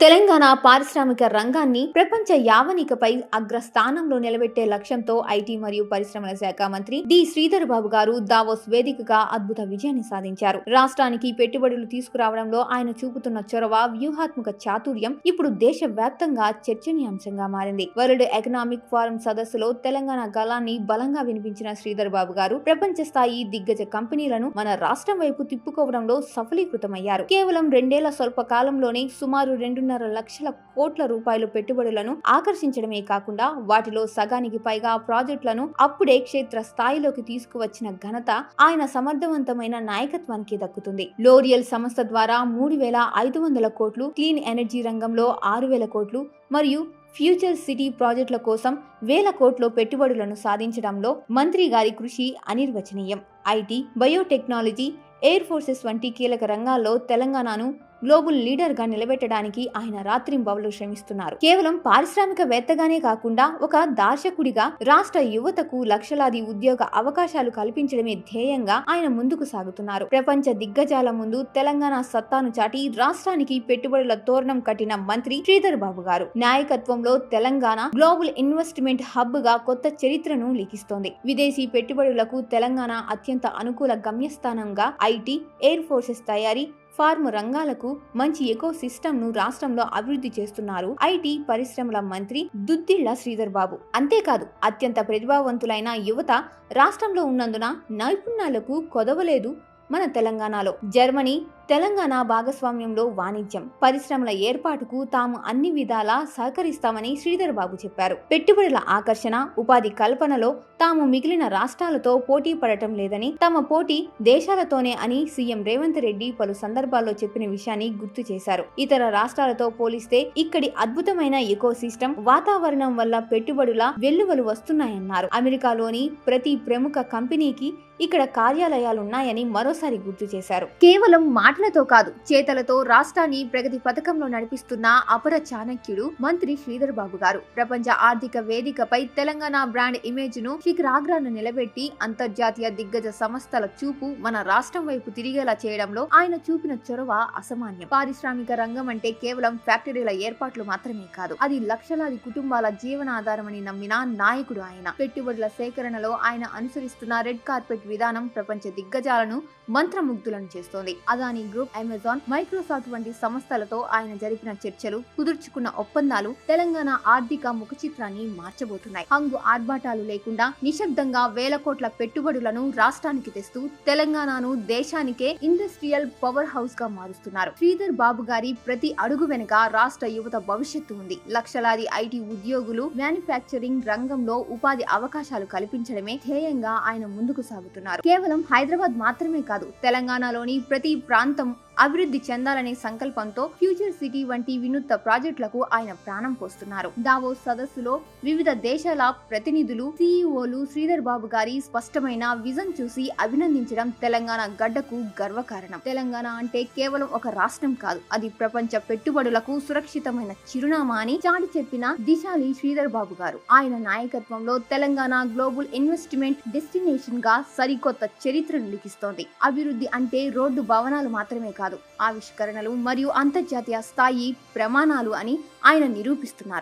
తెలంగాణ పారిశ్రామిక రంగాన్ని ప్రపంచ యావనికపై అగ్రస్థానంలో నిలబెట్టే లక్ష్యంతో ఐటీ మరియు పరిశ్రమల శాఖ మంత్రి డి శ్రీధర్ బాబు గారు దావోస్ వేదికగా అద్భుత విజయాన్ని సాధించారు. రాష్ట్రానికి పెట్టుబడులు తీసుకురావడంలో ఆయన చూపుతున్న చొరవ, వ్యూహాత్మక చాతుర్యం ఇప్పుడు దేశవ్యాప్తంగా చర్చనీయాంశంగా మారింది. వరల్డ్ ఎకనామిక్ ఫోరం సదస్సులో తెలంగాణ గళాన్ని బలంగా వినిపించిన శ్రీధర్ బాబు గారు ప్రపంచ స్థాయి దిగ్గజ కంపెనీలను మన రాష్ట్రం వైపు తిప్పుకోవడంలో సఫలీకృతమయ్యారు. కేవలం 2 ఏళ్ల స్వల్ప కాలంలోనే సుమారు 2.5 లక్షల కోట్ల రూపాయలు పెట్టుబడులను ఆకర్షించడమే కాకుండా వాటిలో సగానికి పైగా ప్రాజెక్టులను అప్పుడే క్షేత్ర స్థాయిలోకి తీసుకువచ్చిన ఘనత ఆయన సమర్థవంతమైన నాయకత్వానికి దక్కుతుంది. లోరియల్ సంస్థ ద్వారా 3,500 కోట్లు, క్లీన్ ఎనర్జీ రంగంలో 6,000 కోట్లు మరియు ఫ్యూచర్ సిటీ ప్రాజెక్టుల కోసం 1,000 కోట్ల పెట్టుబడులను సాధించడంలో మంత్రి గారి కృషి అనిర్వచనీయం. ఐటీ, బయోటెక్నాలజీ, ఎయిర్ ఫోర్సెస్ వంటి కీలక రంగాల్లో తెలంగాణను గ్లోబల్ లీడర్ గా నిలబెట్టడానికి ఆయన రాత్రింబవళ్లు శ్రమిస్తున్నారు. కేవలం పారిశ్రామికవేత్తగానే కాకుండా ఒక దర్శకుడిగా రాష్ట్ర యువతకు లక్షలాది ఉద్యోగ అవకాశాలు కల్పించడమే ధ్యేయంగా ఆయన ముందుకు సాగుతున్నారు. ప్రపంచ దిగ్గజాల ముందు తెలంగాణ సత్తాను చాటి రాష్ట్రానికి పెట్టుబడుల తోరణం కట్టిన మంత్రి శ్రీధర్ బాబు గారు నాయకత్వంలో తెలంగాణ గ్లోబల్ ఇన్వెస్ట్మెంట్ హబ్ గా కొత్త చరిత్రను లిఖిస్తోంది. విదేశీ పెట్టుబడులకు తెలంగాణ అత్యంత అనుకూల గమ్యస్థానంగా ఐటీ, ఎయిర్ ఫోర్సెస్ తయారీ, ఫార్మ్ రంగాలకు మంచి ఎకో సిస్టమ్ ను రాష్ట్రంలో అభివృద్ధి చేస్తున్నారు ఐటీ పరిశ్రమల మంత్రి దుద్దిళ్ల శ్రీధర్ బాబు. అంతేకాదు అత్యంత ప్రతిభావంతులైన యువత రాష్ట్రంలో ఉన్నందున నైపుణ్యాలకు కొదవలేదు. మన తెలంగాణలో జర్మనీ, తెలంగాణ భాగస్వామ్యంలో వాణిజ్యం, పరిశ్రమల ఏర్పాటుకు తాము అన్ని విధాలా సహకరిస్తామని శ్రీధర్ బాబు చెప్పారు. పెట్టుబడుల ఆకర్షణ, ఉపాధి కల్పనలో తాము మిగిలిన రాష్ట్రాలతో పోటీ పడటం లేదని, తమ పోటీ దేశాలతోనే అని సీఎం రేవంత్ రెడ్డి పలు సందర్భాల్లో చెప్పిన విషయాన్ని గుర్తు చేశారు. ఇతర రాష్ట్రాలతో పోలిస్తే ఇక్కడి అద్భుతమైన ఎకో సిస్టమ్, వాతావరణం వల్ల పెట్టుబడుల వెల్లువలు వస్తున్నాయన్నారు. అమెరికాలోని ప్రతి ప్రముఖ కంపెనీకి ఇక్కడ కార్యాలయాలున్నాయని మరోసారి గుర్తు చేశారు. కేవలం మాటలతో కాదు, చేతలతో రాష్ట్రాన్ని ప్రగతి పథకంలో నడిపిస్తున్న అపర చాణక్యుడు మంత్రి శ్రీధర్ బాబు గారు. ప్రపంచ ఆర్థిక వేదికపై తెలంగాణ బ్రాండ్ ఇమేజ్ ను శిఖరాగ్రాన్ని నిలబెట్టి అంతర్జాతీయ దిగ్గజ సంస్థల చూపు మన రాష్ట్రం వైపు తిరిగేలా చేయడంలో ఆయన చూపిన చొరవ అసామాన్యం. పారిశ్రామిక రంగం అంటే కేవలం ఫ్యాక్టరీల ఏర్పాట్లు మాత్రమే కాదు, అది లక్షలాది కుటుంబాల జీవనాధారమని నమ్మిన నాయకుడు ఆయన. పెట్టుబడుల సేకరణలో ఆయన అనుసరిస్తున్న రెడ్ కార్పెట్ విధానం ప్రపంచ దిగ్గజాలను మంత్రముగ్ధులను చేస్తోంది. అదానీ గ్రూప్, అమెజాన్, మైక్రోసాఫ్ట్ వంటి సంస్థలతో ఆయన జరిపిన చర్చలు, కుదుర్చుకున్న ఒప్పందాలు తెలంగాణ ఆర్థిక ముఖ చిత్రాన్ని మార్చబోతున్నాయి. హంగు ఆర్భాటాలు లేకుండా నిశ్శబ్దంగా 1,000 కోట్ల పెట్టుబడులను రాష్ట్రానికి తెస్తూ తెలంగాణను దేశానికే ఇండస్ట్రియల్ పవర్ హౌస్ గా మారుస్తున్నారు. శ్రీధర్ బాబు గారి ప్రతి అడుగు వెనుక రాష్ట్ర యువత భవిష్యత్తు ఉంది. లక్షలాది ఐటీ ఉద్యోగులు మ్యానుఫ్యాక్చరింగ్ రంగంలో ఉపాధి అవకాశాలు కల్పించడమే ధ్యేయంగా ఆయన ముందుకు సాగుతున్నారు. కేవలం హైదరాబాద్ మాత్రమే కాదు, తెలంగాణలోని ప్రతి ప్రాంతం అభివృద్ధి చెందాలనే సంకల్పంతో ఫ్యూచర్ సిటీ వంటి వినూత్న ప్రాజెక్టులకు ఆయన ప్రాణం పోస్తున్నారు. దావోస్ సదస్సులో వివిధ దేశాల ప్రతినిధులు, సీఈఓలు శ్రీధర్ బాబు గారి స్పష్టమైన విజన్ చూసి అభినందించడం తెలంగాణ గడ్డకు గర్వకారణం. తెలంగాణ అంటే కేవలం ఒక రాష్ట్రం కాదు, అది ప్రపంచ పెట్టుబడులకు సురక్షితమైన చిరునామా అని చాటి చెప్పిన దిశాలి శ్రీధర్ బాబు గారు. ఆయన నాయకత్వంలో తెలంగాణ గ్లోబల్ ఇన్వెస్ట్మెంట్ డెస్టినేషన్ గా సరికొత్త చరిత్రను లిఖిస్తోంది. అభివృద్ధి అంటే రోడ్డు భవనాలు మాత్రమే కాదు, ఆవిష్కరణలు మరియు అంతర్జాతీయ స్థాయి ప్రమాణాలు అని ఆయన నిరూపిస్తున్నారు.